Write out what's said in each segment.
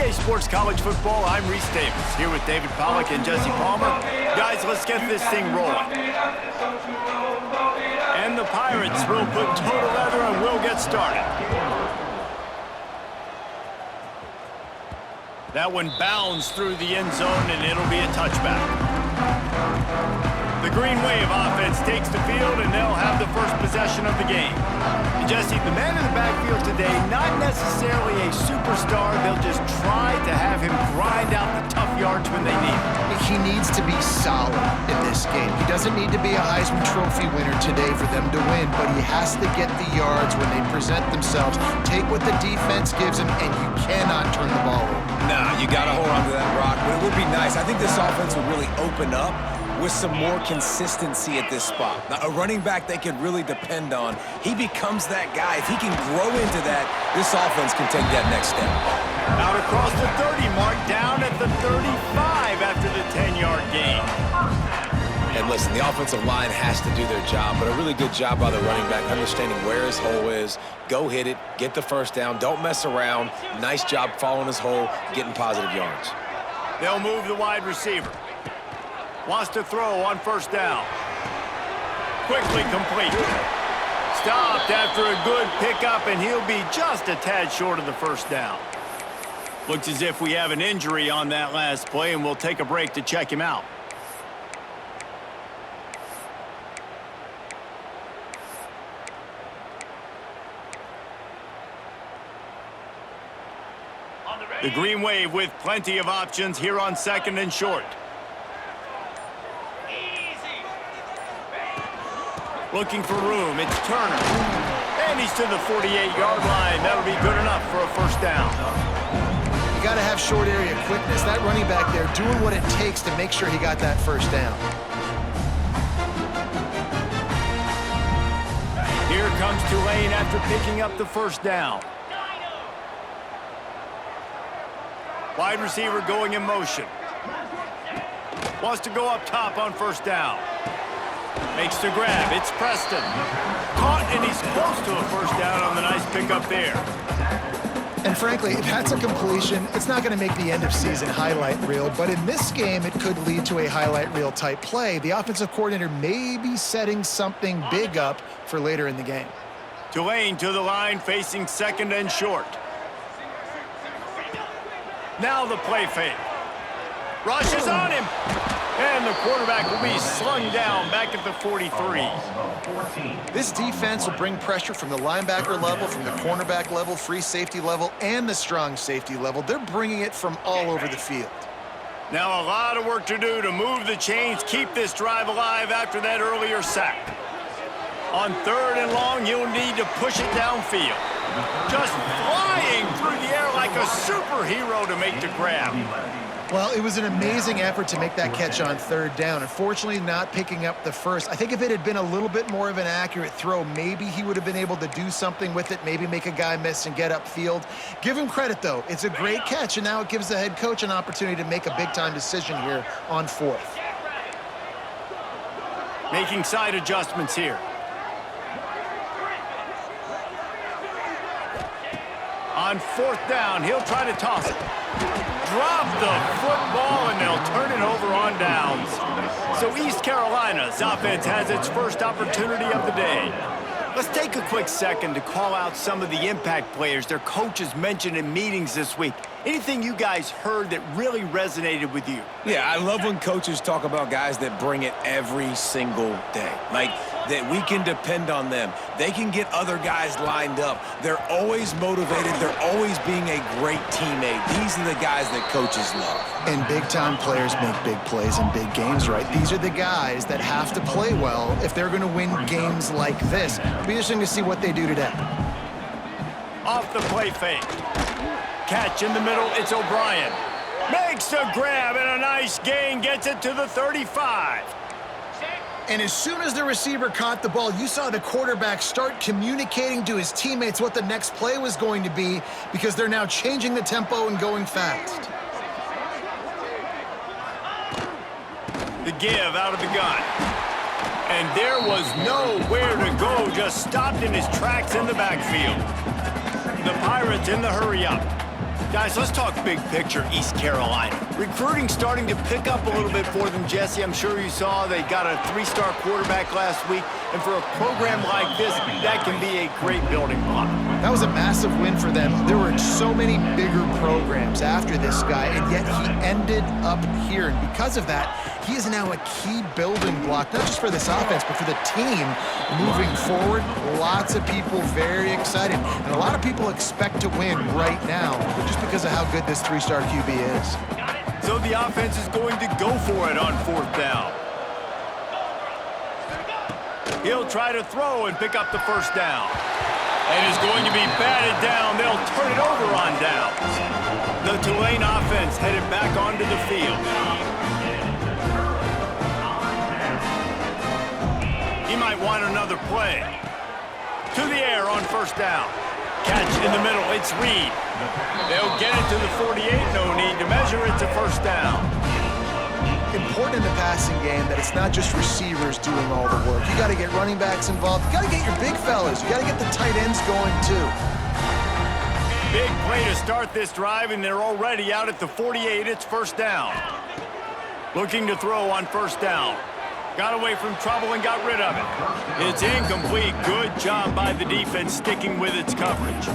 EA Sports College Football, I'm Reese Davis, here with David Pollack and Jesse Palmer. Guys, let's get this thing rolling. And the Pirates will put total leather and will get started. That one bounds through the end zone, and it'll be a touchback. The Green Wave offense takes the field, and they'll have the first possession of the game. And Jesse, the man in the backfield today, not necessarily a superstar. They'll just try to have him grind out the tough yards when they need it. He needs to be solid in this game. He doesn't need to be a Heisman Trophy winner today for them to win, but he has to get the yards when they present themselves. Take what the defense gives him, and you cannot turn the ball over. Nah, you got to hold on to that rock, but it would be nice. I think this offense would really open up with some more consistency at this spot. Now, a running back they can really depend on. He becomes that guy. If he can grow into that, this offense can take that next step. Out across the 30 mark, down at the 35 after the 10-yard gain. And listen, the offensive line has to do their job, but a really good job by the running back, understanding where his hole is. Go hit it, get the first down, don't mess around. Nice job following his hole, getting positive yards. They'll move the wide receiver. Wants to throw on first down. Quickly complete. Stopped after a good pickup, and he'll be just a tad short of the first down. Looks as if we have an injury on that last play, and we'll take a break to check him out. The Green Wave with plenty of options here on second and short. Looking for room, it's Turner. And he's to the 48-yard line. That'll be good enough for a first down. You got to have short area quickness. That running back there doing what it takes to make sure he got that first down. Here comes Tulane after picking up the first down. Wide receiver going in motion. Wants to go up top on first down. Makes the grab. It's Preston. Caught, and he's close to a first down on the nice pickup there. And frankly, if that's a completion, it's not going to make the end-of-season highlight reel, but in this game, it could lead to a highlight reel type play. The offensive coordinator may be setting something big up for later in the game. Tulane to the line, facing second and short. Now the play fake. Rush is on him. And the quarterback will be slung down back at the 43. This defense will bring pressure from the linebacker level, from the cornerback level, free safety level, and the strong safety level. They're bringing it from all over the field. Now a lot of work to do to move the chains, keep this drive alive after that earlier sack. On third and long, you'll need to push it downfield. Just flying through the air like a superhero to make the grab. Well, it was an amazing effort to make that catch on third down. Unfortunately, not picking up the first. I think if it had been a little bit more of an accurate throw, maybe he would have been able to do something with it, maybe make a guy miss and get upfield. Give him credit, though. It's a great catch, and now it gives the head coach an opportunity to make a big-time decision here on fourth. Making side adjustments here. On fourth down, he'll try to toss it. Drop the football, and they'll turn it over on downs. So East Carolina's offense has its first opportunity of the day. Let's take a quick second to call out some of the impact players their coaches mentioned in meetings this week. Anything you guys heard that really resonated with you? Yeah, I love when coaches talk about guys that bring it every single day. Like, that we can depend on them. They can get other guys lined up. They're always motivated. They're always being a great teammate. These are the guys that coaches love. And big-time players make big plays in big games, right? These are the guys that have to play well if they're going to win games like this. It'll be interesting to see what they do today. Off the play fake. Catch in the middle, it's O'Brien. Makes the grab, and a nice gain, gets it to the 35. And as soon as the receiver caught the ball, you saw the quarterback start communicating to his teammates what the next play was going to be, because they're now changing the tempo and going fast. The give out of the gun. And there was nowhere to go, just stopped in his tracks in the backfield. The Pirates in the hurry up. Guys, let's talk big picture East Carolina. Recruiting starting to pick up a little bit for them, Jesse. I'm sure you saw they got a 3-star quarterback last week. And for a program like this, that can be a great building block. That was a massive win for them. There were so many bigger programs after this guy, and yet he ended up here. And because of that, he is now a key building block, not just for this offense, but for the team moving forward. Lots of people very excited. And a lot of people expect to win right now just because of how good this 3-star QB is. So the offense is going to go for it on 4th down. He'll try to throw and pick up the 1st down. And is going to be batted down. They'll turn it over on downs. The Tulane offense headed back onto the field. He might want another play. To the air on 1st down. Catch in the middle. It's Reed. They'll get it to the 48. No need to measure it to 1st down. Important in the passing game that it's not just receivers doing all the work. You got to get running backs involved. You got to get your big fellas. You got to get the tight ends going too. Big play to start this drive, and they're already out at the 48. It's 1st down. Looking to throw on 1st down. Got away from trouble and got rid of it. It's incomplete. Good job by the defense sticking with its coverage.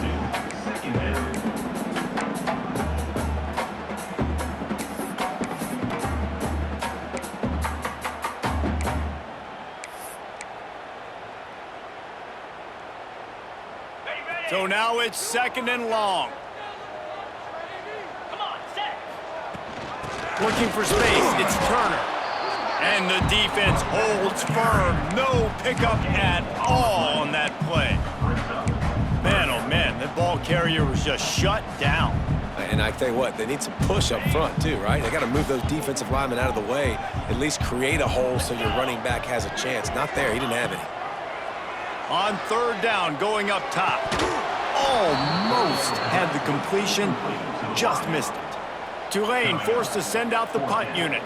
So now it's 2nd and long. Looking for space. It's Turner. And the defense holds firm. No pickup at all on that play. Man, oh man, the ball carrier was just shut down. And I tell you what, they need some push up front too, right? They got to move those defensive linemen out of the way, at least create a hole so your running back has a chance. Not there, he didn't have any. On 3rd down, going up top. Almost had the completion, just missed it. Tulane forced to send out the punt unit.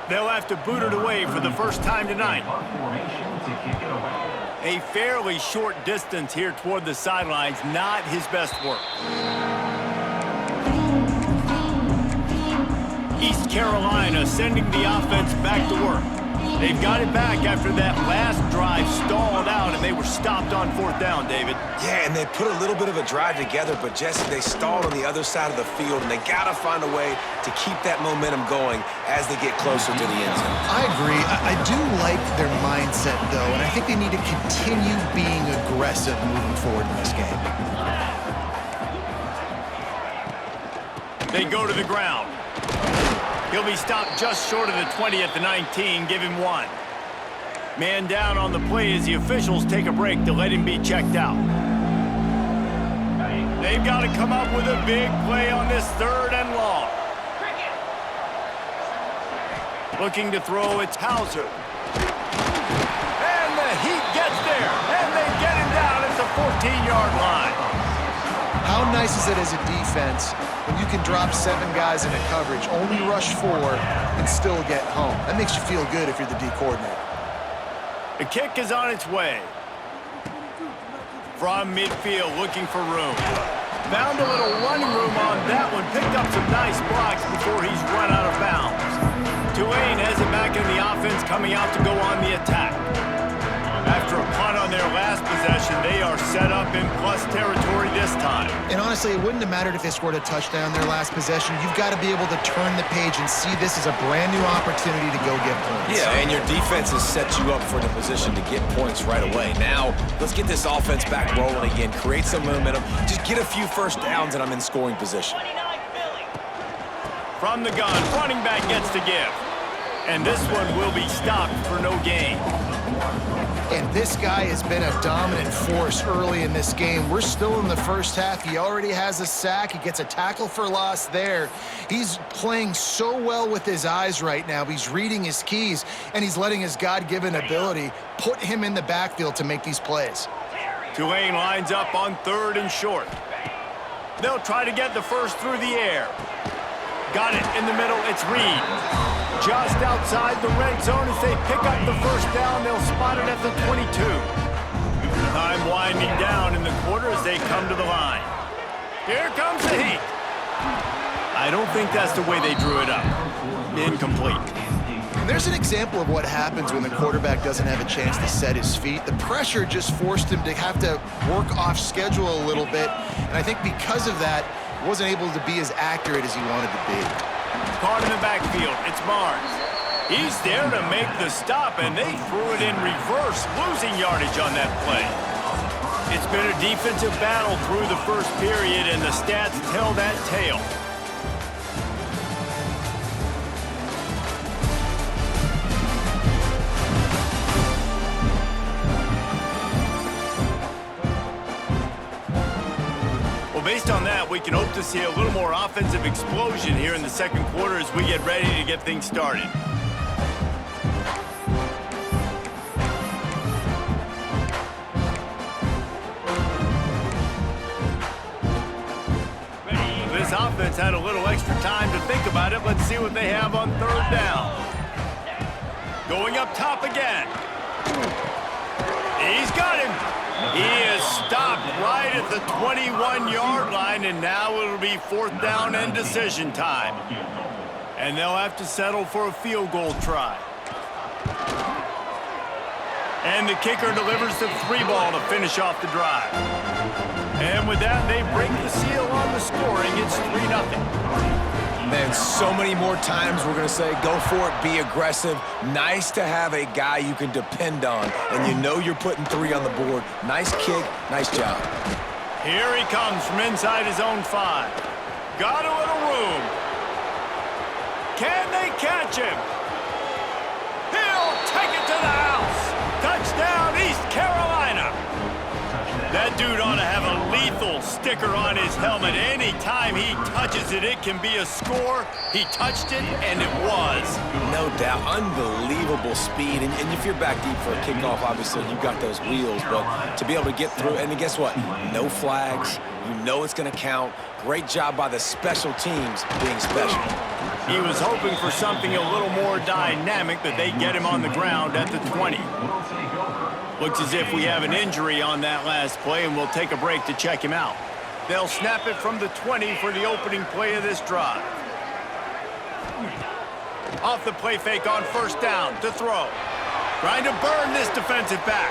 They'll have to boot it away for the first time tonight. A fairly short distance here toward the sidelines, not his best work. East Carolina sending the offense back to work. They've got it back after that last drive stalled out, and they were stopped on 4th down, David. Yeah, and they put a little bit of a drive together, but Jesse, they stalled on the other side of the field, and they got to find a way to keep that momentum going as they get closer to the end zone. I agree. I do like their mindset, though, and I think they need to continue being aggressive moving forward in this game. They go to the ground. He'll be stopped just short of the 20 at the 19. Give him 1. Man down on the play as the officials take a break to let him be checked out. They've got to come up with a big play on this 3rd and long. Looking to throw, it's Hauser. And the heat gets there, and they get him down at the 14-yard line. How nice is it as a defense when you can drop 7 guys into coverage, only rush 4, and still get home? That makes you feel good if you're the D coordinator. The kick is on its way. From midfield, looking for room. Found a little running room on that one. Picked up some nice blocks before he's run out of bounds. Tulane has it back in the offense, coming out to go on the attack. After a punt on their last possession, they are set up in plus territory this time. And honestly, it wouldn't have mattered if they scored a touchdown their last possession. You've got to be able to turn the page and see this as a brand new opportunity to go get points. Yeah, and your defense has set you up for the position to get points right away. Now, let's get this offense back rolling again, create some momentum, just get a few 1st downs, and I'm in scoring position. From the gun, running back gets to give. And this one will be stopped for no gain. And this guy has been a dominant force early in this game. We're still in the 1st half. He already has a sack. He gets a tackle for loss there. He's playing so well with his eyes right now. He's reading his keys, and he's letting his God-given ability put him in the backfield to make these plays. Tulane lines up on 3rd and short. They'll try to get the 1st through the air. Got it in the middle. It's Reed. Just outside the red zone as they pick up the 1st down. They'll spot it at the 22. Time winding down in the quarter as they come to the line. Here comes the heat. I don't think that's the way they drew it up. Incomplete. And there's an example of what happens when the quarterback doesn't have a chance to set his feet. The pressure just forced him to have to work off schedule a little bit. And I think because of that, wasn't able to be as accurate as he wanted to be. Caught in the backfield. It's Barnes. He's there to make the stop, and they threw it in reverse, losing yardage on that play. It's been a defensive battle through the first period, and the stats tell that tale. Well, based on that, we can hope to see a little more offensive explosion here in the second quarter as we get ready to get things started. This offense had a little extra time to think about it. Let's see what they have on third down. Going up top again. He's got him. He is stopped right at the 21-yard line, and now it'll be fourth down and decision time. And they'll have to settle for a field goal try. And the kicker delivers the 3-ball to finish off the drive. And with that, they break the seal on the scoring. It's 3-0. Man, so many more times we're going to say, go for it, be aggressive. Nice to have a guy you can depend on, and you know you're putting 3 on the board. Nice kick, nice job. Here he comes from inside his own 5. Got a little room. Can they catch him? He'll take it to the house. Touchdown, East Carolina. That dude ought to have a lethal sticker on his helmet. Anytime he touches it, it can be a score. He touched it, and it was. No doubt. Unbelievable speed. And if you're back deep for a kickoff, obviously you got those wheels. But to be able to get through, and guess what? No flags. You know it's going to count. Great job by the special teams being special. He was hoping for something a little more dynamic, but they get him on the ground at the 20. Looks as if we have an injury on that last play, and we'll take a break to check him out. They'll snap it from the 20 for the opening play of this drive. Off the play fake on first down to throw. Trying to burn this defensive back.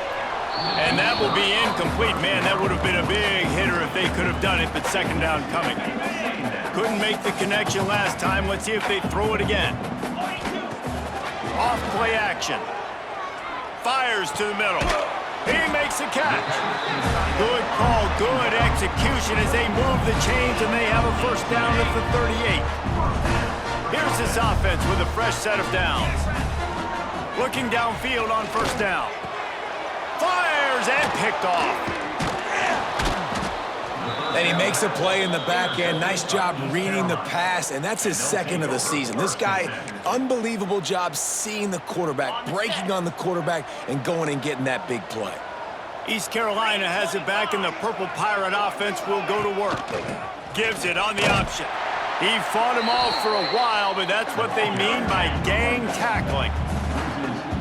And that will be incomplete. Man, that would have been a big hitter if they could have done it, but second down coming. Couldn't make the connection last time. Let's see if they throw it again. Off play action. Fires to the middle. He makes a catch. Good call, good execution as they move the chains, and they have a first down at the 38. Here's this offense with a fresh set of downs. Looking downfield on first down. Fires and picked off. And he makes a play in the back end. Nice job reading the pass, and that's his second of the season. This guy, unbelievable job seeing the quarterback, breaking on the quarterback, and going and getting that big play. East Carolina has it back, and the Purple Pirate offense will go to work. Gives it on the option. He fought him off for a while, but that's what they mean by gang tackling.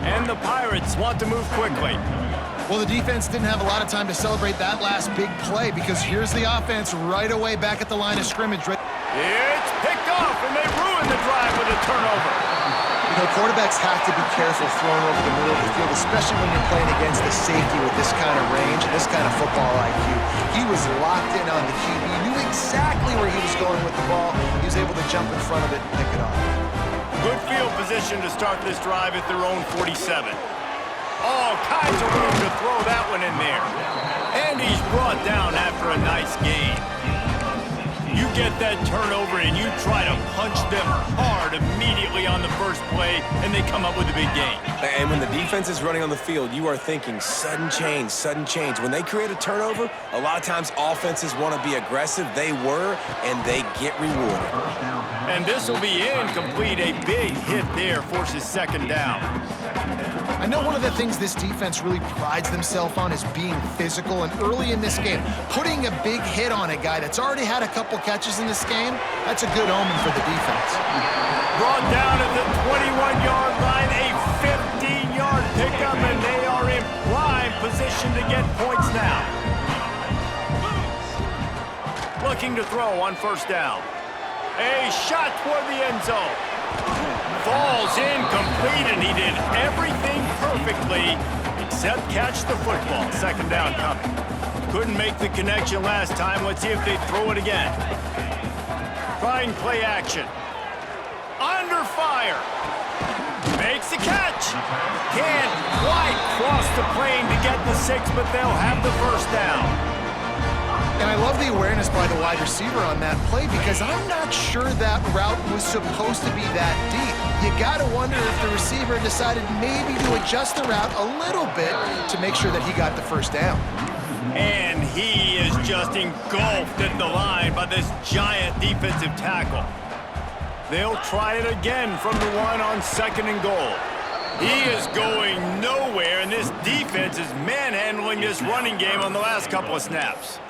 And the Pirates want to move quickly. Well, the defense didn't have a lot of time to celebrate that last big play because here's the offense right away back at the line of scrimmage. It's picked off, and they ruin the drive with a turnover. You know, quarterbacks have to be careful throwing over the middle of the field, especially when you're playing against the safety with this kind of range and this kind of football IQ. He was locked in on the QB, knew exactly where he was going with the ball. He was able to jump in front of it and pick it off. Good field position to start this drive at their own 47. All kinds of room to throw that one in there. And he's brought down after a nice gain. You get that turnover and you try to punch them hard immediately on the first play, and they come up with a big gain. And when the defense is running on the field, you are thinking sudden change, sudden change. When they create a turnover, a lot of times offenses want to be aggressive. They were, and they get rewarded. And this will be incomplete. A big hit there forces second down. I know one of the things this defense really prides themselves on is being physical, and early in this game, putting a big hit on a guy that's already had a couple catches in this game, that's a good omen for the defense. Brought down at the 21-yard line, a 15-yard pickup, and they are in prime position to get points now. Looking to throw on first down. A shot toward the end zone. Falls incomplete, and he did everything perfectly except catch the football. Second down coming. Couldn't make the connection last time. Let's see if they throw it again. Trying play action. Under fire. Makes the catch. Can't quite cross the plane to get the 6, but they'll have the first down. And I love the awareness by the wide receiver on that play because I'm not sure that route was supposed to be that deep. You got to wonder if the receiver decided maybe to adjust the route a little bit to make sure that he got the first down. And he is just engulfed at the line by this giant defensive tackle. They'll try it again from the one on 2nd and goal. He is going nowhere, and this defense is manhandling this running game on the last couple of snaps.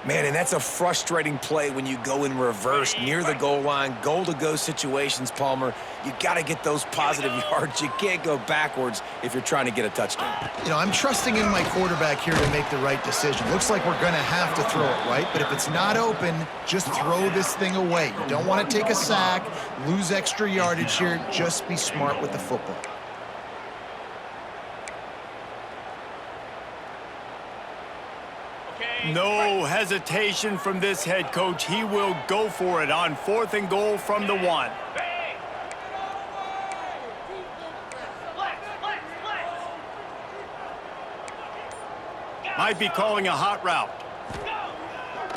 Man, and that's a frustrating play when you go in reverse near the goal line, goal-to-go situations, Palmer. You got to get those positive yards. You can't go backwards if you're trying to get a touchdown. You know, I'm trusting in my quarterback here to make the right decision. Looks like we're going to have to throw it, right? But if it's not open, just throw this thing away. You don't want to take a sack, lose extra yardage here. Just be smart with the football. No hesitation from this head coach. He will go for it on 4th and goal from the 1. Might be calling a hot route.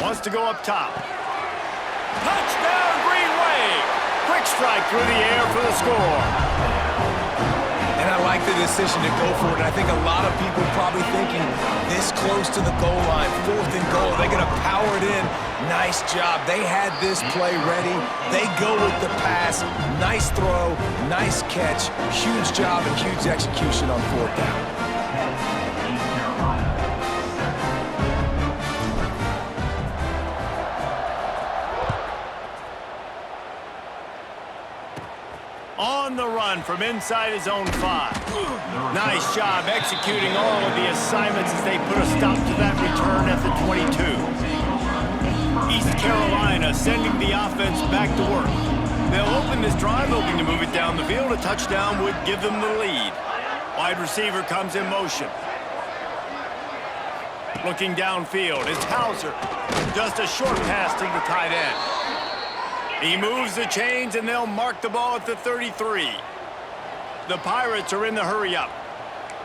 Wants to go up top. Touchdown, Green Wave! Quick strike through the air for the score. And I like the decision to go for it. I think a lot of people probably thinking this close to the goal line, 4th and goal, they're going to power it in. Nice job. They had this play ready. They go with the pass. Nice throw, nice catch. Huge job and huge execution on 4th down. On the run from inside his own 5. Nice job executing all of the assignments as they put a stop to that return at the 22. East Carolina sending the offense back to work. They'll open this drive, hoping to move it down the field. A touchdown would give them the lead. Wide receiver comes in motion. Looking downfield is Hauser. Just a short pass to the tight end. He moves the chains, and they'll mark the ball at the 33. The Pirates are in the hurry-up.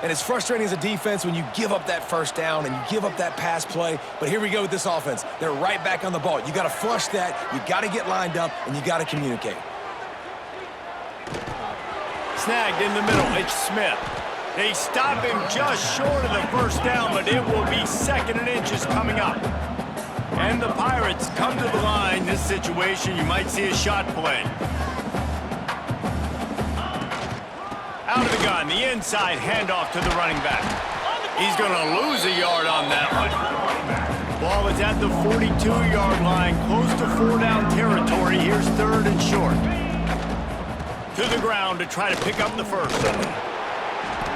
And it's frustrating as a defense when you give up that first down and you give up that pass play. But here we go with this offense. They're right back on the ball. You got to flush that. You got to get lined up, and you got to communicate. Snagged in the middle. It's Smith. They stop him just short of the first down, but it will be 2nd and inches coming up. And the Pirates come to the line. This situation, you might see a shot play. Out of the gun, the inside handoff to the running back. He's going to lose a yard on that one. Ball is at the 42-yard line, close to 4-down territory. Here's 3rd and short. To the ground to try to pick up the first.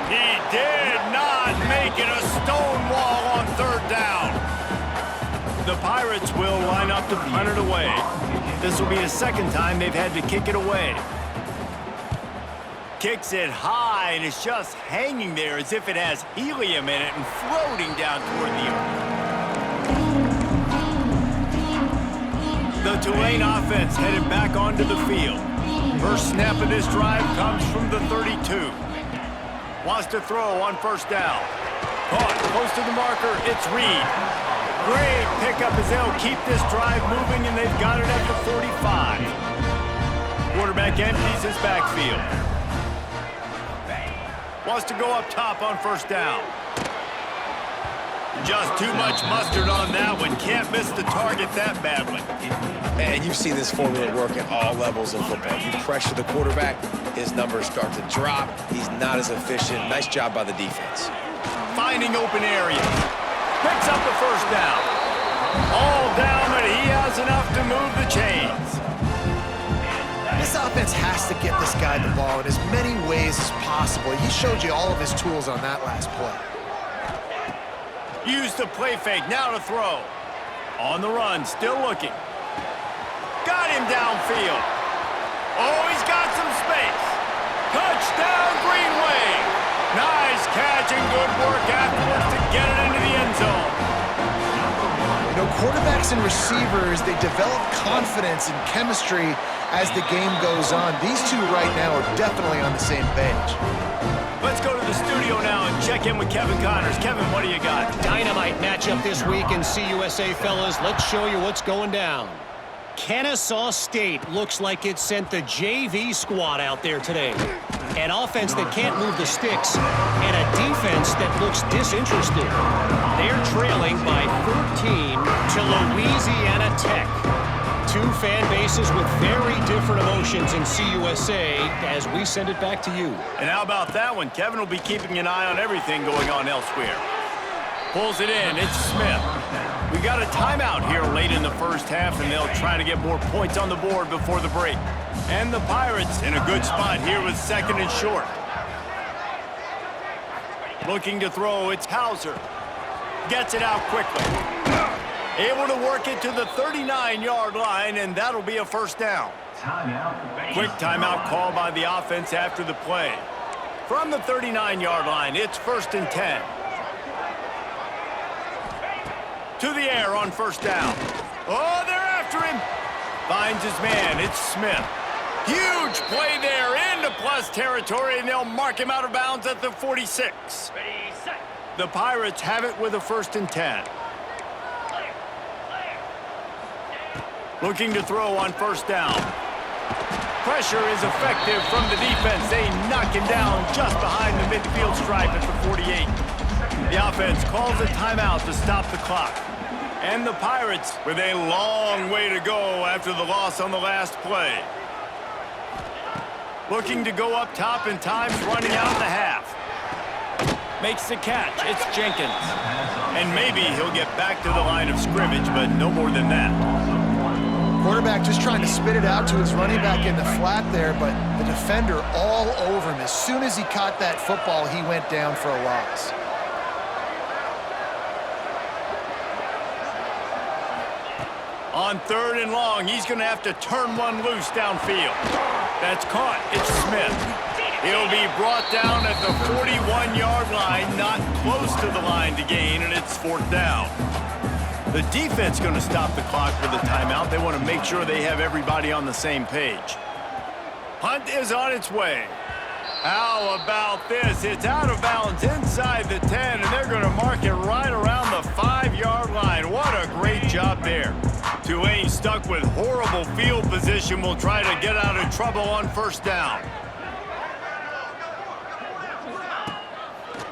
He did not make it a stone wall on 3rd down. The Pirates will line up to punt it away. This will be the 2nd time they've had to kick it away. Kicks it high, and it's just hanging there as if it has helium in it and floating down toward the earth. The Tulane offense headed back onto the field. First snap of this drive comes from the 32. Wants to throw on 1st down. Caught close to the marker, it's Reed. Great pickup as they'll keep this drive moving, and they've got it at the 45. Quarterback empties his backfield. Wants to go up top on 1st down. Just too much mustard on that one. Can't miss the target that badly. And you've seen this formula work at all levels of football. You pressure the quarterback, his numbers start to drop. He's not as efficient. Nice job by the defense. Finding open areas. Picks up the first down. All down, but he has enough to move the chains. This offense has to get this guy the ball in as many ways as possible. He showed you all of his tools on that last play. Use the play fake, now to throw. On the run, still looking. Got him downfield. Oh, he's got some space. Touchdown, Green Wave. Nice catch and good work afterwards to get it into the end zone. You know, quarterbacks and receivers, they develop confidence and chemistry as the game goes on. These two right now are definitely on the same page. Let's go to the studio now and check in with Kevin Connors. Kevin, what do you got? Dynamite matchup this week in CUSA, fellas. Let's show you what's going down. Kennesaw State looks like it sent the JV squad out there today. An offense that can't move the sticks and a defense that looks disinterested. They're trailing by 13 to Louisiana Tech. Two fan bases with very different emotions in CUSA as we send it back to you. And how about that one? Kevin will be keeping an eye on everything going on elsewhere. Pulls it in. It's Smith. We got a timeout here late in the first half, and they'll try to get more points on the board before the break. And the Pirates in a good spot here with 2nd and short. Looking to throw, it's Hauser. Gets it out quickly. Able to work it to the 39-yard line, and that'll be a first down. Quick timeout call by the offense after the play. From the 39-yard line, it's 1st and 10. To the air on first down. Oh, they're after him. Finds his man. It's Smith. Huge play there into plus territory, and they'll mark him out of bounds at the 46. The Pirates have it with a 1st and 10. Looking to throw on first down. Pressure is effective from the defense. They knock him down just behind the midfield stripe at the 48. The offense calls a timeout to stop the clock. And the Pirates with a long way to go after the loss on the last play. Looking to go up top, and time's running out in the half. Makes the catch. It's Jenkins. And maybe he'll get back to the line of scrimmage, but no more than that. Quarterback just trying to spit it out to his running back in the flat there, but the defender all over him. As soon as he caught that football, he went down for a loss. On 3rd and long, he's going to have to turn one loose downfield. That's caught. It's Smith. He'll be brought down at the 41-yard line, not close to the line to gain, and it's 4th down. The defense going to stop the clock with a timeout. They want to make sure they have everybody on the same page. Punt is on its way. How about this? It's out of bounds inside the 10, and they're going to mark it right around the 5-yard line. What a great job there. Tulane, stuck with horrible field position, will try to get out of trouble on first down.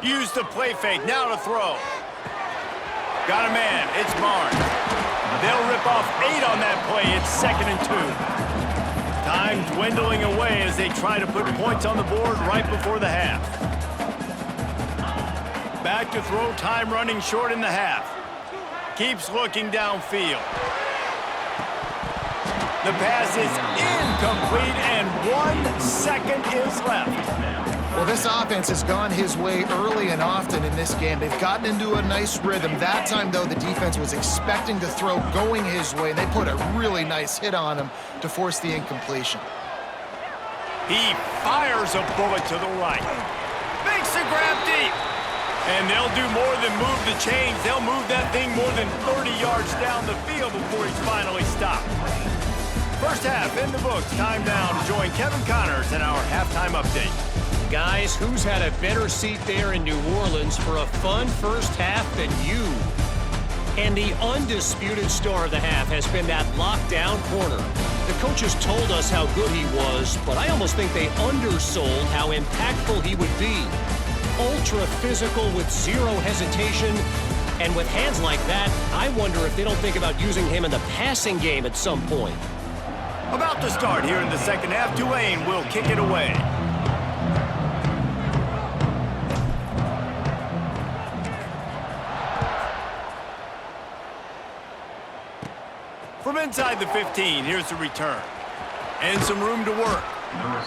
Use the play fake, now to throw. Got a man, it's Barnes. They'll rip off 8 on that play. It's 2nd and 2. Time dwindling away as they try to put points on the board right before the half. Back to throw, time running short in the half. Keeps looking downfield. The pass is incomplete, and 1 second is left. Well, this offense has gone his way early and often in this game. They've gotten into a nice rhythm. That time, though, the defense was expecting to throw going his way, and they put a really nice hit on him to force the incompletion. He fires a bullet to the right. Makes the grab deep. And they'll do more than move the chains. They'll move that thing more than 30 yards down the field before he's finally stopped. First half in the books. Time now to join Kevin Connors in our halftime update. Guys, who's had a better seat there in New Orleans for a fun first half than you? And the undisputed star of the half has been that lockdown corner. The coaches told us how good he was, but I almost think they undersold how impactful he would be. Ultra physical with zero hesitation, and with hands like that, I wonder if they don't think about using him in the passing game at some point. About to start here in the second half, Tulane will kick it away. From inside the 15, here's the return. And some room to work.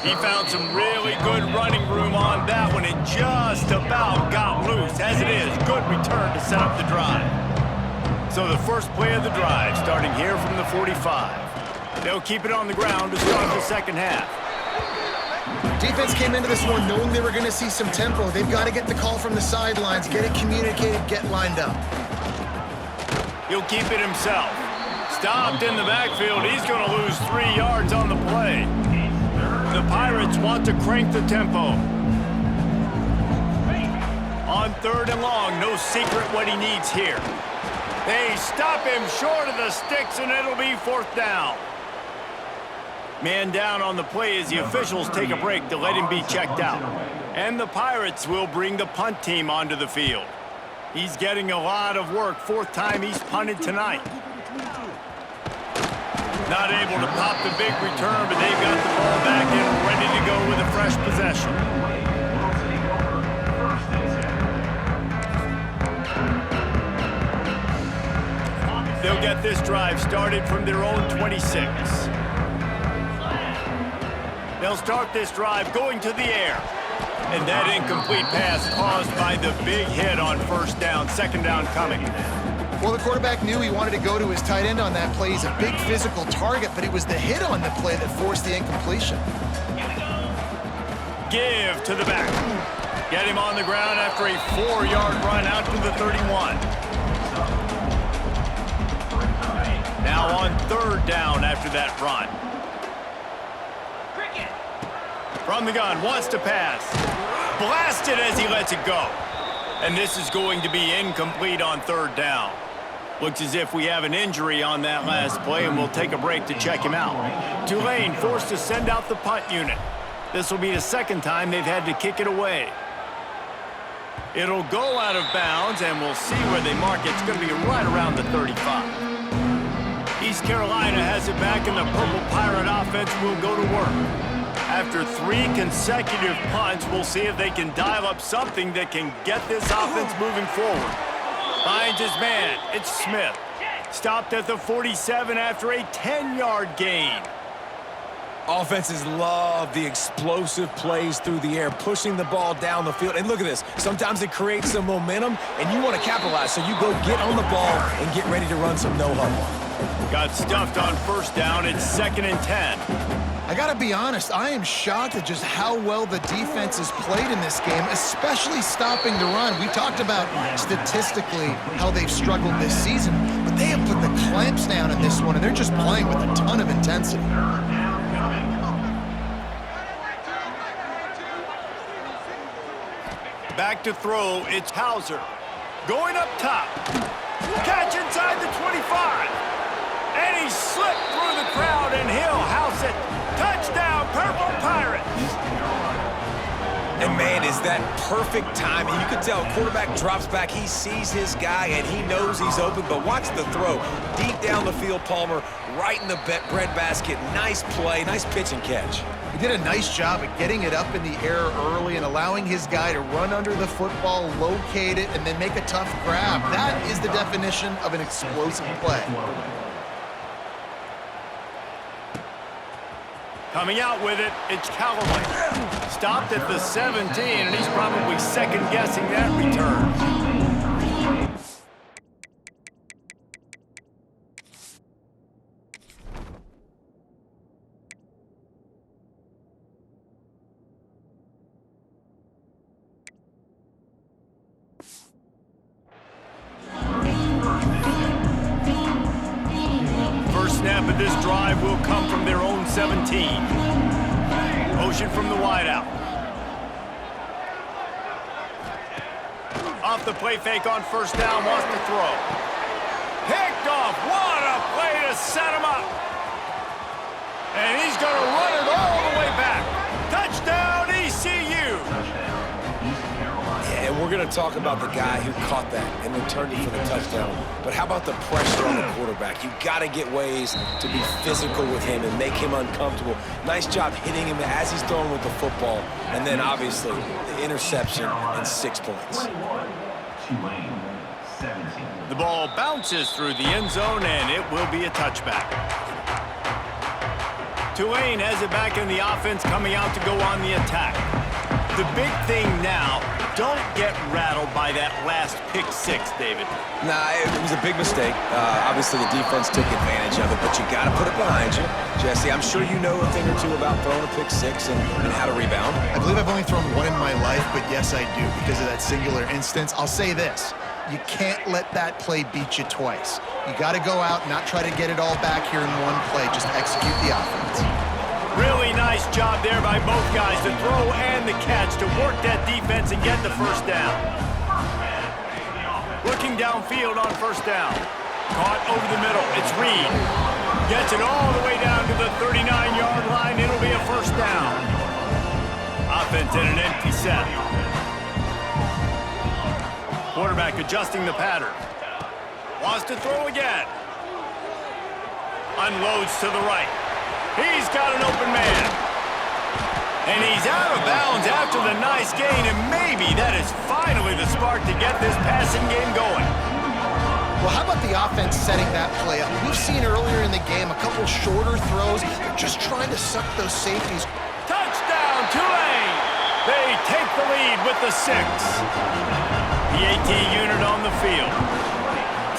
He found some really good running room on that one and just about got loose. As it is, good return to set up the drive. So the first play of the drive starting here from the 45. They'll keep it on the ground to start the second half. Defense came into this one knowing they were going to see some tempo. They've got to get the call from the sidelines, get it communicated, get lined up. He'll keep it himself. Stopped in the backfield. He's going to lose 3 yards on the play. The Pirates want to crank the tempo. On 3rd and long, no secret what he needs here. They stop him short of the sticks, and it'll be 4th down. Man down on the play as the officials take a break to let him be checked out. And the Pirates will bring the punt team onto the field. He's getting a lot of work. 4th time he's punted tonight. Not able to pop the big return, but they've got the ball back and ready to go with a fresh possession. They'll get this drive started from their own 26. They'll start this drive going to the air. And that incomplete pass caused by the big hit on 1st down, 2nd down coming. Well, the quarterback knew he wanted to go to his tight end on that play. He's a big physical target, but it was the hit on the play that forced the incompletion. Give to the back. Get him on the ground after a 4-yard run out to the 31. Now on 3rd down after that run. From the gun, wants to pass. Blasted as he lets it go. And this is going to be incomplete on 3rd down. Looks as if we have an injury on that last play, and we'll take a break to check him out. Tulane forced to send out the punt unit. This will be the 2nd time they've had to kick it away. It'll go out of bounds, and we'll see where they mark it. It's going to be right around the 35. East Carolina has it back, and the Purple Pirate offense will go to work. After 3 consecutive punts, we'll see if they can dial up something that can get this offense moving forward. Finds his man. It's Smith. Stopped at the 47 after a 10-yard gain. Offenses love the explosive plays through the air, pushing the ball down the field. And look at this. Sometimes it creates some momentum, and you want to capitalize. So you go get on the ball and get ready to run some no-huddle. Got stuffed on 1st down. It's 2nd and 10. I got to be honest, I am shocked at just how well the defense has played in this game, especially stopping the run. We talked about statistically how they've struggled this season, but they have put the clamps down in this one, and they're just playing with a ton of intensity. Back to throw, it's Hauser. Going up top. Catch inside the 25. And he slipped through the crowd, and he'll house it. Touchdown, Purple Pirates. And, man, is that perfect timing. You can tell quarterback drops back. He sees his guy, and he knows he's open. But watch the throw. Deep down the field, Palmer, right in the breadbasket. Nice play, nice pitch and catch. He did a nice job at getting it up in the air early and allowing his guy to run under the football, locate it, and then make a tough grab. That is the definition of an explosive play. Coming out with it, it's Callaway. Stopped at the 17, and he's probably second-guessing that return. First snap of this drive will come from their own 17. Motion from the wideout. Off the play fake on 1st down, wants to throw. Picked off. What a play to set him up. And he's going to run it all the way back. Touchdown, ECU. Yeah, and we're going to talk about the guy who caught that and returned it for the touchdown. But how about the pressure on the quarterback? You got to get ways to be physical with him and make him uncomfortable. Nice job hitting him as he's throwing with the football. And then, obviously, the interception and 6 points. The ball bounces through the end zone, and it will be a touchback. Tulane has it back in the offense, coming out to go on the attack. The big thing now don't get rattled by that last pick six, David. Nah, it was a big mistake. Obviously, the defense took advantage of it, but you got to put it behind you. Jesse, I'm sure you know a thing or two about throwing a pick six and how to rebound. I believe I've only thrown one in my life, but yes, I do because of that singular instance. I'll say this. You can't let that play beat you twice. You got to go out, not try to get it all back here in one play. Just execute the offense. Really nice job there by both guys, the throw and the catch, to work that defense and get the first down. Looking downfield on first down. Caught over the middle. It's Reed. Gets it all the way down to the 39-yard line. It'll be a first down. Offense in an empty set. Quarterback adjusting the pattern. Wants to throw again. Unloads to the right. He's got an open man. And he's out of bounds after the nice gain, and maybe that is finally the spark to get this passing game going. Well, how about the offense setting that play up? We've seen earlier in the game a couple shorter throws. They're just trying to suck those safeties. Touchdown, Tulane! They take the lead with the 6. The AT unit on the field.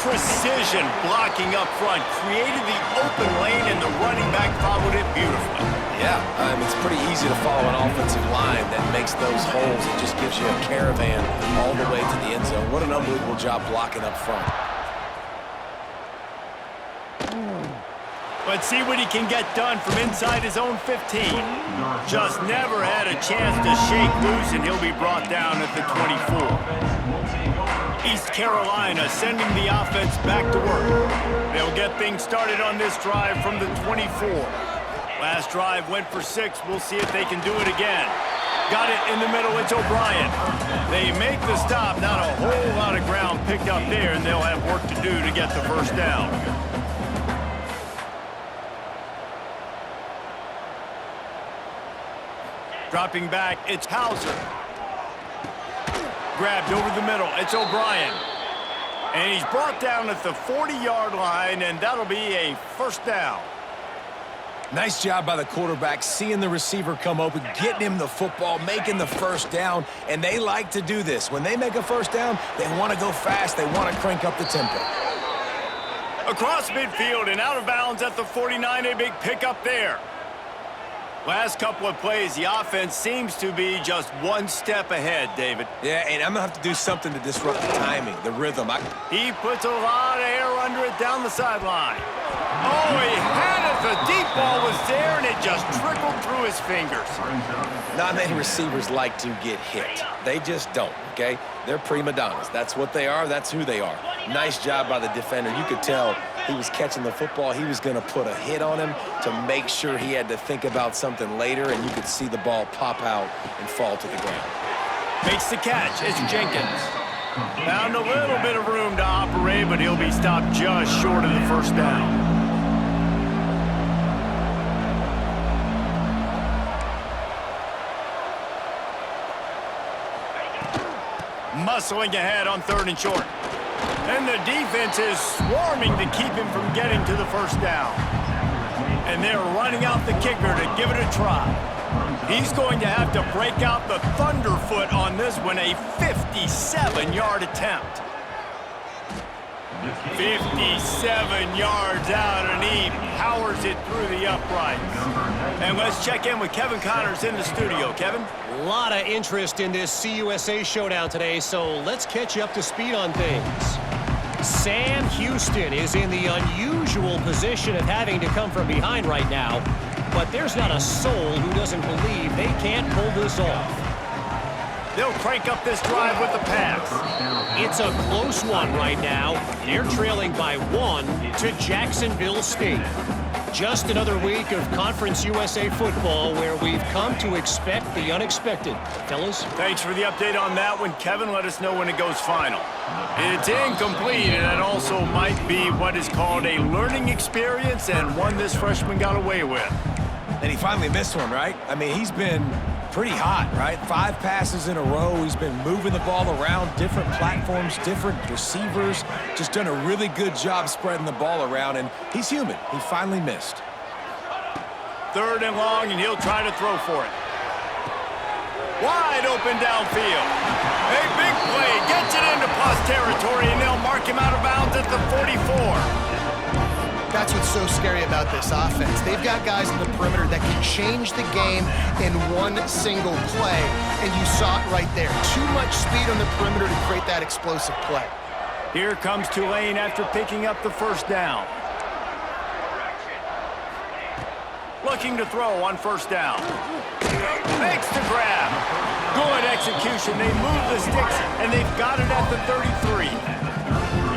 Precision blocking up front, created the open lane, and the running back followed it beautifully. Yeah, it's pretty easy to follow an offensive line that makes those holes. It just gives you a caravan all the way to the end zone. What an unbelievable job blocking up front. Let's see what he can get done from inside his own 15. Just never had a chance to shake loose, and he'll be brought down at the 24. East Carolina sending the offense back to work. They'll get things started on this drive from the 24. Last drive went for 6. We'll see if they can do it again. Got it in the middle. It's O'Brien. They make the stop. Not a whole lot of ground picked up there, and they'll have work to do to get the first down. Dropping back, it's Hauser. Grabbed over the middle, it's O'Brien. And he's brought down at the 40-yard line, and that'll be a first down. Nice job by the quarterback, seeing the receiver come open, getting him the football, making the first down, and they like to do this. When they make a first down, they want to go fast, they want to crank up the tempo. Across midfield and out of bounds at the 49, a big pickup there. Last couple of plays, the offense seems to be just one step ahead, David. Yeah, and I'm going to have to do something to disrupt the timing, the rhythm. He puts a lot of air under it down the sideline. Oh, he had it. The deep ball was there, and it just trickled through his fingers. Not many receivers like to get hit. They just don't, okay? They're prima donnas. That's what they are. That's who they are. Nice job by the defender. You could tell he was catching the football. He was going to put a hit on him to make sure he had to think about something later, and you could see the ball pop out and fall to the ground. Makes the catch. It's Jenkins. Found a little bit of room to operate, but he'll be stopped just short of the first down. Muscling ahead on 3rd and short. And the defense is swarming to keep him from getting to the first down. And they're running out the kicker to give it a try. He's going to have to break out the thunderfoot on this one, a 57-yard attempt. 57 yards out, and he powers it through the uprights. And let's check in with Kevin Connors in the studio. Kevin? A lot of interest in this CUSA showdown today, so let's catch you up to speed on things. Sam Houston is in the unusual position of having to come from behind right now, but there's not a soul who doesn't believe they can't pull this off. They'll crank up this drive with the pass. It's a close one right now. They're trailing by 1 to Jacksonville State. Just another week of Conference USA football where we've come to expect the unexpected. Fellas? Thanks for the update on that one, Kevin. Let us know when it goes final. It's incomplete, and it also might be what is called a learning experience, and one this freshman got away with. And he finally missed one, right? I mean, he's been pretty hot, right? 5 passes in a row. He's been moving the ball around, different platforms, different receivers. Just done a really good job spreading the ball around, and he's human. He finally missed. 3rd and long, and he'll try to throw for it. Wide open downfield. A big play gets it into plus territory, and they'll mark him out of bounds at the 44. That's what's so scary about this offense. They've got guys in the perimeter that can change the game in one single play, and you saw it right there. Too much speed on the perimeter to create that explosive play. Here comes Tulane after picking up the first down. Looking to throw on first down. Makes the grab. Good execution. They move the sticks, and they've got it at the 33.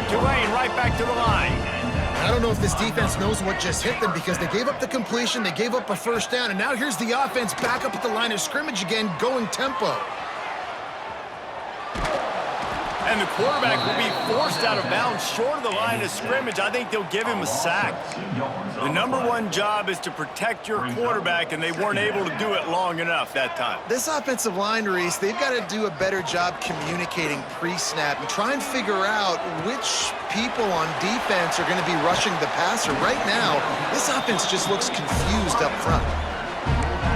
Tulane right back to the line. I don't know if this defense knows what just hit them because they gave up the completion, they gave up a first down, and now here's the offense back up at the line of scrimmage again, going tempo. And the quarterback will be forced out of bounds short of the line of scrimmage. I think they'll give him a sack. The number one job is to protect your quarterback, and they weren't able to do it long enough that time. This offensive line, Reese, they've got to do a better job communicating pre-snap and try and figure out which people on defense are going to be rushing the passer. Right now, this offense just looks confused up front.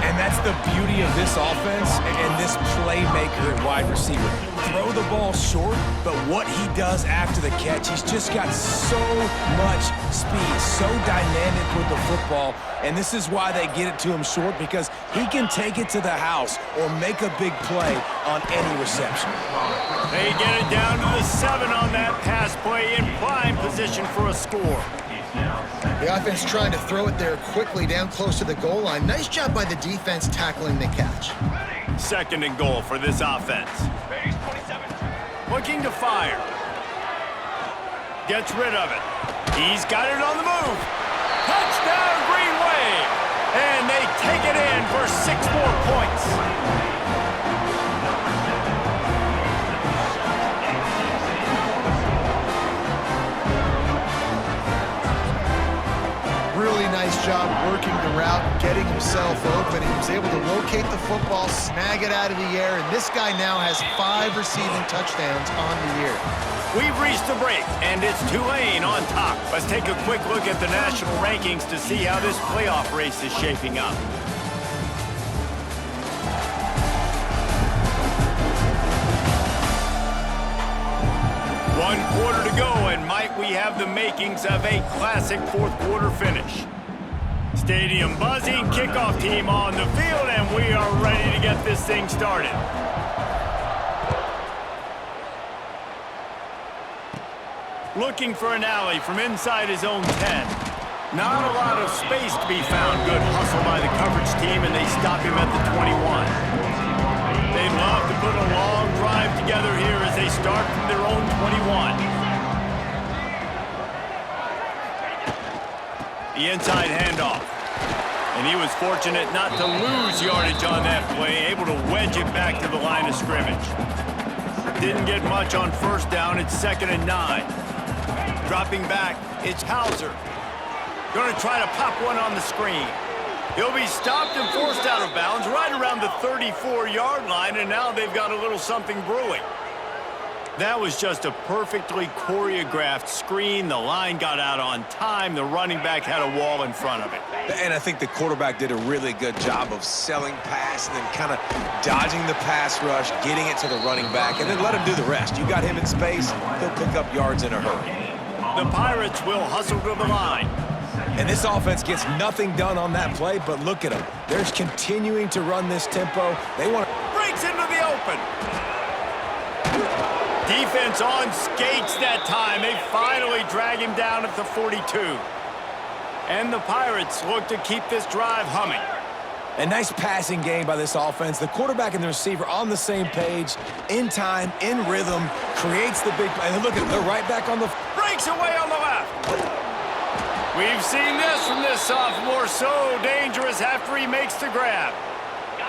And that's the beauty of this offense and this playmaker at wide receiver. Throw the ball short, but what he does after the catch, he's just got so much speed, so dynamic with the football. And this is why they get it to him short, because he can take it to the house or make a big play on any reception. They get it down to the 7 on that pass play in prime position for a score. The offense trying to throw it there quickly down close to the goal line. Nice job by the defense tackling the catch. Second and goal for this offense. Looking to fire. Gets rid of it. He's got it on the move. Touchdown, Green Wave. And they take it in for 6 more points. Really nice job working the route, getting himself open. He was able to locate the football, snag it out of the air, and this guy now has 5 receiving touchdowns on the year. We've reached the break, and it's Tulane on top. Let's take a quick look at the national rankings to see how this playoff race is shaping up. One quarter to go, and might we have the makings of a classic fourth quarter finish. Stadium buzzing, kickoff team on the field, and we are ready to get this thing started. Looking for an alley from inside his own 10. Not a lot of space to be found. Good hustle by the coverage team, and they stop him at the 21. They'd love to put a long drive together here as they start from their own 21. The inside handoff. And he was fortunate not to lose yardage on that play, able to wedge it back to the line of scrimmage. Didn't get much on first down. It's 2nd and 9. Dropping back, it's Hauser. Going to try to pop one on the screen. He'll be stopped and forced out of bounds right around the 34-yard line, and now they've got a little something brewing. That was just a perfectly choreographed screen. The line got out on time. The running back had a wall in front of it. And I think the quarterback did a really good job of selling pass and then kind of dodging the pass rush, getting it to the running back, and then let him do the rest. You got him in space, he'll pick up yards in a hurry. The Pirates will hustle to the line. And this offense gets nothing done on that play, but look at them. They're continuing to run this tempo. They want to... Breaks into the open. Defense on skates that time. They finally drag him down at the 42. And the Pirates look to keep this drive humming. A nice passing game by this offense. The quarterback and the receiver on the same page, in time, in rhythm, creates the big play. And look at it, they're right back on the... Breaks away on the left. We've seen this from this sophomore, so dangerous after he makes the grab.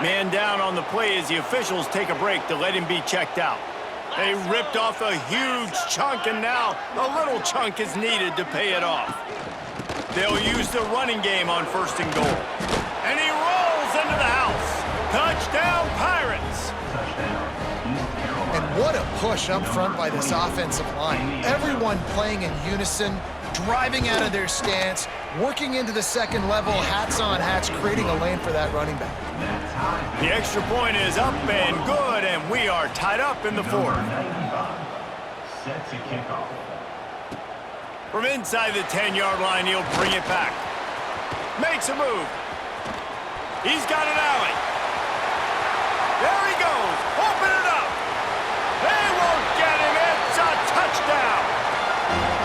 Man down on the play as the officials take a break to let him be checked out. They ripped off a huge chunk, and now a little chunk is needed to pay it off. They'll use the running game on 1st and goal. And he rolls into the house. Touchdown, Pirates! And what a push up front by this offensive line. Everyone playing in unison, driving out of their stance, working into the second level, hats on hats, creating a lane for that running back. The extra point is up and good, and we are tied up in the fourth. Set to kick off. From inside the 10-yard line, he'll bring it back. Makes a move. He's got an alley. There he goes. Open it up. They won't get him. It's a touchdown.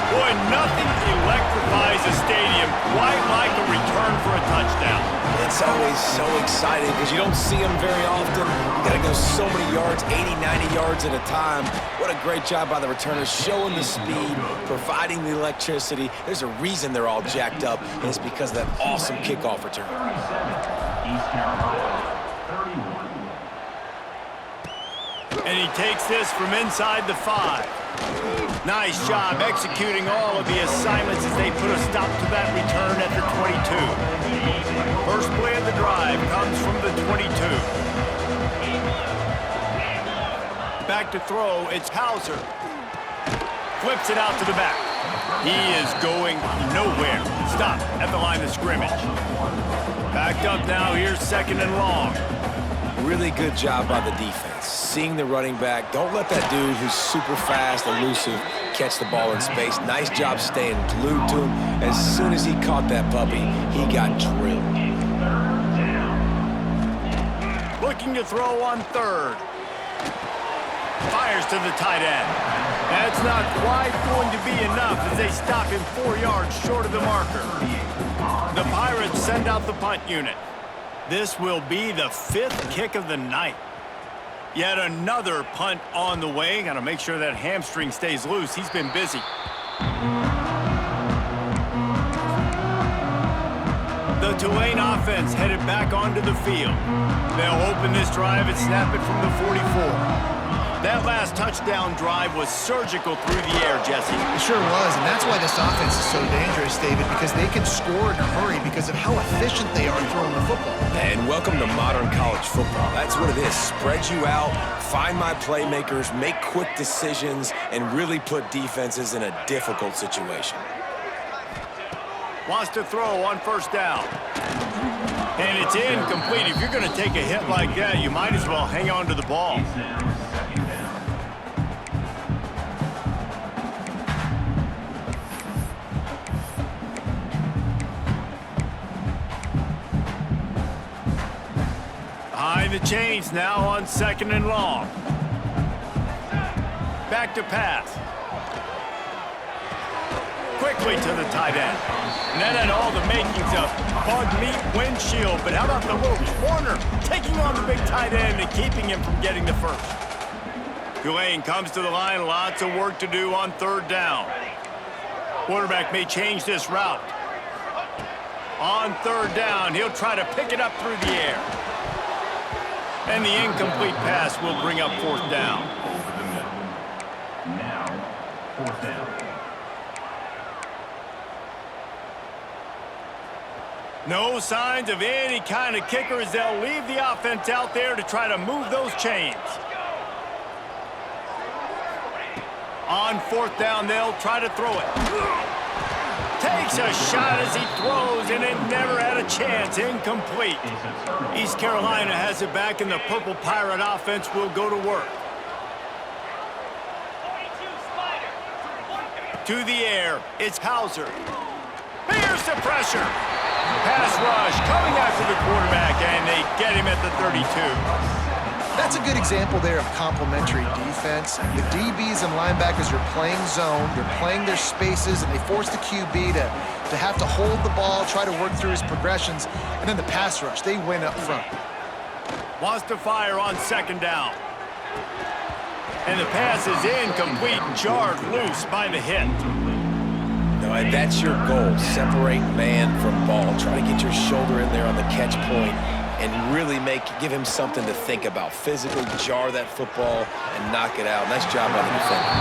Boy, nothing electrifies a stadium quite like a return for a touchdown. It's always so exciting because you don't see them very often. You got to go so many yards, 80, 90 yards at a time. What a great job by the returners, showing the speed, providing the electricity. There's a reason they're all jacked up, and it's because of that awesome kickoff return. East Carolina, 31. And he takes this from inside the 5. Nice job executing all of the assignments as they put a stop to that return at the 22. First play of the drive comes from the 22. Back to throw, it's Hauser. Flips it out to the back. He is going nowhere. Stop at the line of scrimmage. Backed up now, here's second and long. Really good job by the defense. Seeing the running back. Don't let that dude who's super fast, elusive, catch the ball in space. Nice job staying glued to him. As soon as he caught that puppy, he got drilled. Looking to throw on third. Fires to the tight end. That's not quite going to be enough as they stop him 4 yards short of the marker. The Pirates send out the punt unit. This will be the 5th kick of the night. Yet another punt on the way. Got to make sure that hamstring stays loose. He's been busy. The Tulane offense headed back onto the field. They'll open this drive and snap it from the 44. That last touchdown drive was surgical through the air, Jesse. It sure was, and that's why this offense is so dangerous, David, because they can score in a hurry because of how efficient they are throwing the football. And welcome to modern college football. That's what it is. Spread you out, find my playmakers, make quick decisions, and really put defenses in a difficult situation. Wants to throw on first down. And it's incomplete. If you're going to take a hit like that, you might as well hang on to the ball. Behind the chains now on second and long. Back to pass. Quickly to the tight end. And that had all the makings of bug meat windshield. But how about the little corner taking on the big tight end and keeping him from getting the first? Tulane comes to the line. Lots of work to do on third down. Quarterback may change this route. On third down, he'll try to pick it up through the air. And the incomplete pass will bring up fourth down. Now, fourth down. No signs of any kind of kicker as they'll leave the offense out there to try to move those chains. On fourth down, they'll try to throw it. Takes a shot as he throws, and it never had a chance. Incomplete. East Carolina has it back, and the Purple Pirate offense will go to work. To the air, it's Hauser. Here's the pressure. Pass rush coming after the quarterback, and they get him at the 32. That's a good example there of complementary defense. The DBs and linebackers are playing zone, they're playing their spaces, and they force the QB to have to hold the ball, try to work through his progressions, and then the pass rush, they win up front. Wants to fire on second down. And the pass is incomplete, jarred loose by the hit. No, and that's your goal. Separate man from ball. Try to get your shoulder in there on the catch point and really give him something to think about. Physically jar that football and knock it out. Nice job by the defender.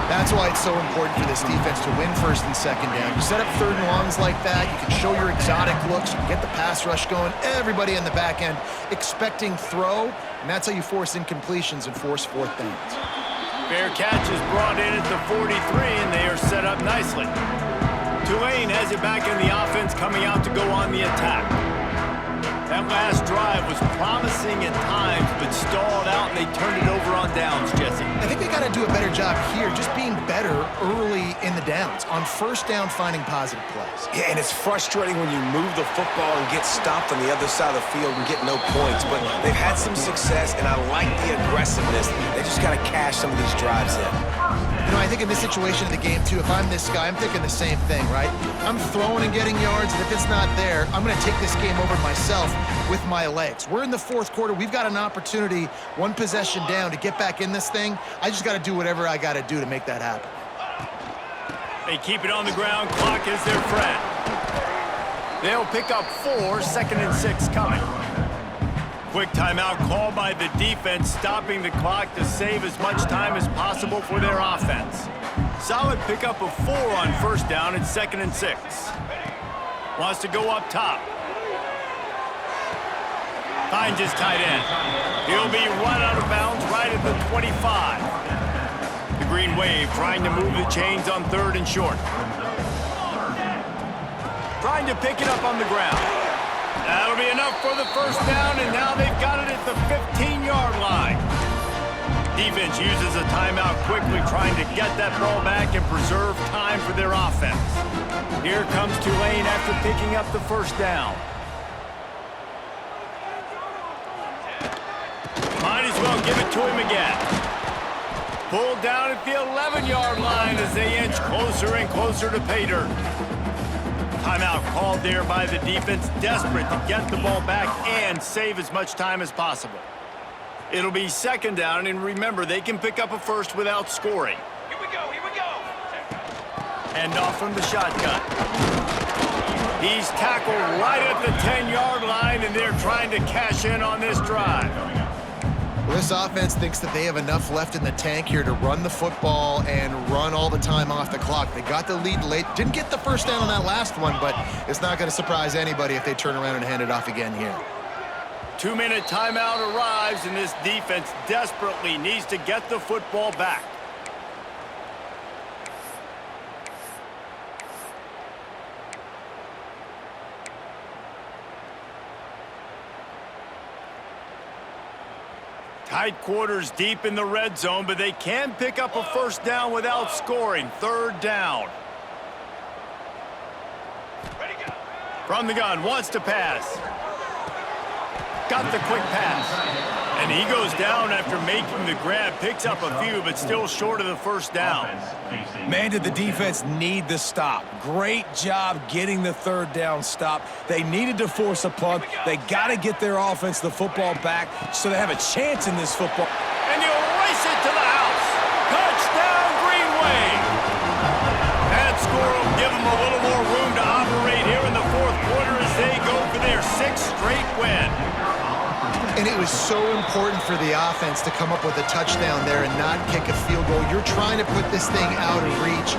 That's why it's so important for this defense to win first and second down. You set up third and longs like that, you can show your exotic looks, you can get the pass rush going, everybody in the back end expecting throw, and that's how you force incompletions and force fourth downs. Fair catch is brought in at the 43, and they are set up nicely. Tulane has it back in the offense, coming out to go on the attack. That last drive was promising at times, but stalled out, and they turned it over on downs, Jesse. I think they got to do a better job here, just being better early in the downs. On first down, finding positive plays. Yeah, and it's frustrating when you move the football and get stopped on the other side of the field and get no points. But they've had some success, and I like the aggressiveness. They just got to cash some of these drives in. You know, I think in this situation of the game, too, if I'm this guy, I'm thinking the same thing, right? I'm throwing and getting yards, and if it's not there, I'm going to take this game over myself with my legs. We're in the fourth quarter. We've got an opportunity, one possession down, to get back in this thing. I just got to do whatever I got to do to make that happen. They keep it on the ground. Clock is their friend. They'll pick up 4, 2nd and 6 coming. Quick timeout called by the defense, stopping the clock to save as much time as possible for their offense. Solid pickup of 4 on first down and 2nd and 6. Wants to go up top. Finds his tight end. He'll be run out of bounds right at the 25. The Green Wave trying to move the chains on 3rd and short. Trying to pick it up on the ground. That'll be enough for the first down, and now they've got it at the 15-yard line. Defense uses a timeout quickly, trying to get that ball back and preserve time for their offense. Here comes Tulane after picking up the first down. Might as well give it to him again. Pulled down at the 11-yard line as they inch closer and closer to pay dirt. Timeout called there by the defense, desperate to get the ball back and save as much time as possible. It'll be 2nd down, and remember, they can pick up a first without scoring. Here we go, here we go. End off from the shotgun. He's tackled right at the 10-yard line, and they're trying to cash in on this drive. Well, this offense thinks that they have enough left in the tank here to run the football and run all the time off the clock. They got the lead late. Didn't get the first down on that last one, but it's not going to surprise anybody if they turn around and hand it off again here. 2-minute timeout arrives, and this defense desperately needs to get the football back. Tight quarters deep in the red zone, but they can pick up a first down without scoring. 3rd down. Ready, go. From the gun, wants to pass. Got the quick pass. And he goes down after making the grab. Picks up a few, but still short of the first down. Man, did the defense need the stop. Great job getting the 3rd down stop. They needed to force a punt. They got to get their offense the football back so they have a chance in this football. And he'll race it to the house. Touchdown, Green Wave. That score will give them a little more room to operate here in the fourth quarter as they go for their 6th straight win. And it was so important for the offense to come up with a touchdown there and not kick a field goal. You're trying to put this thing out of reach.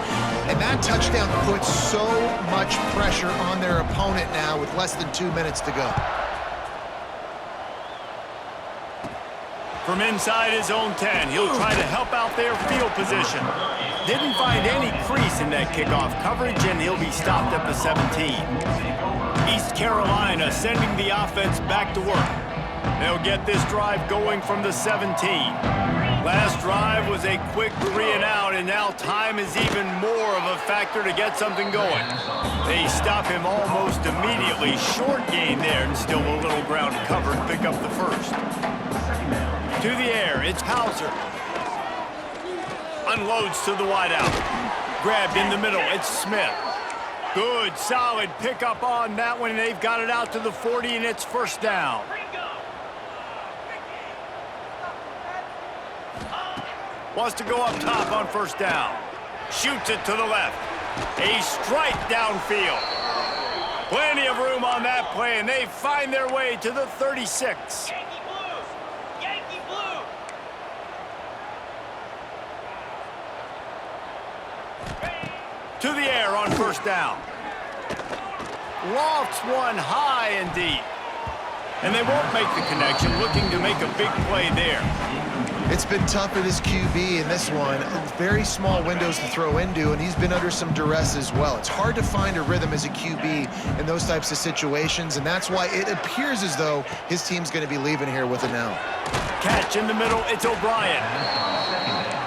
And that touchdown puts so much pressure on their opponent now with less than 2 minutes to go. From inside his own 10, he'll try to help out their field position. Didn't find any crease in that kickoff coverage, and he'll be stopped at the 17. East Carolina sending the offense back to work. They'll get this drive going from the 17. Last drive was a quick 3 and out, and now time is even more of a factor to get something going. They stop him almost immediately. Short gain there, and still a little ground covered. Pick up the first. To the air, it's Hauser. Unloads to the wideout. Grabbed in the middle, it's Smith. Good, solid pickup on that one, and they've got it out to the 40, and it's first down. Wants to go up top on first down. Shoots it to the left. A strike downfield. Plenty of room on that play, and they find their way to the 36. Yankee Blue! Yankee Blue! To the air on first down. Lofts one high and deep. And they won't make the connection, looking to make a big play there. It's been tough for this QB in this one. Very small windows to throw into, and he's been under some duress as well. It's hard to find a rhythm as a QB in those types of situations, and that's why it appears as though his team's going to be leaving here with it now. Catch in the middle, it's O'Brien.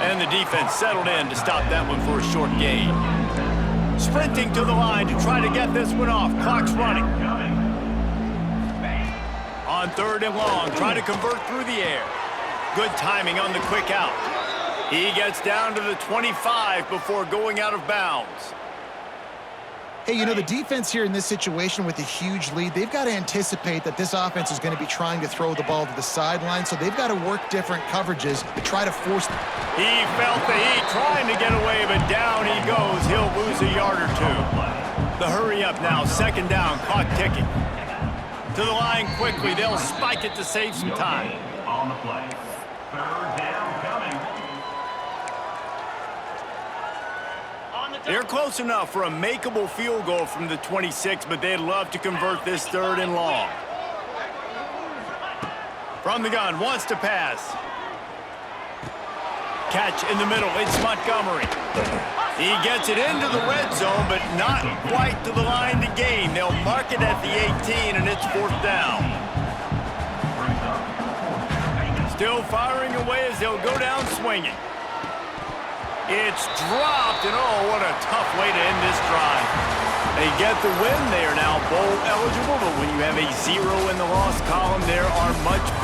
And the defense settled in to stop that one for a short gain. Sprinting to the line to try to get this one off. Clock's running. On 3rd and long, trying to convert through the air. Good timing on the quick out. He gets down to the 25 before going out of bounds. Hey, you know, the defense here in this situation with a huge lead, they've got to anticipate that this offense is going to be trying to throw the ball to the sideline, so they've got to work different coverages to try to force them. He felt the heat trying to get away, but down he goes. He'll lose a yard or two. The hurry up now, 2nd down, clock ticking. To the line quickly, they'll spike it to save some time. On the play. 3rd down coming. They're close enough for a makeable field goal from the 26, but they'd love to convert this 3rd and long. From the gun, wants to pass. Catch in the middle, it's Montgomery. He gets it into the red zone, but not quite to the line to gain. They'll mark it at the 18, and it's 4th down. Still firing away as they'll go down swinging. It's dropped, and oh, what a tough way to end this drive. They get the win. They are now bowl eligible, but when you have a 0 in the loss column, there are much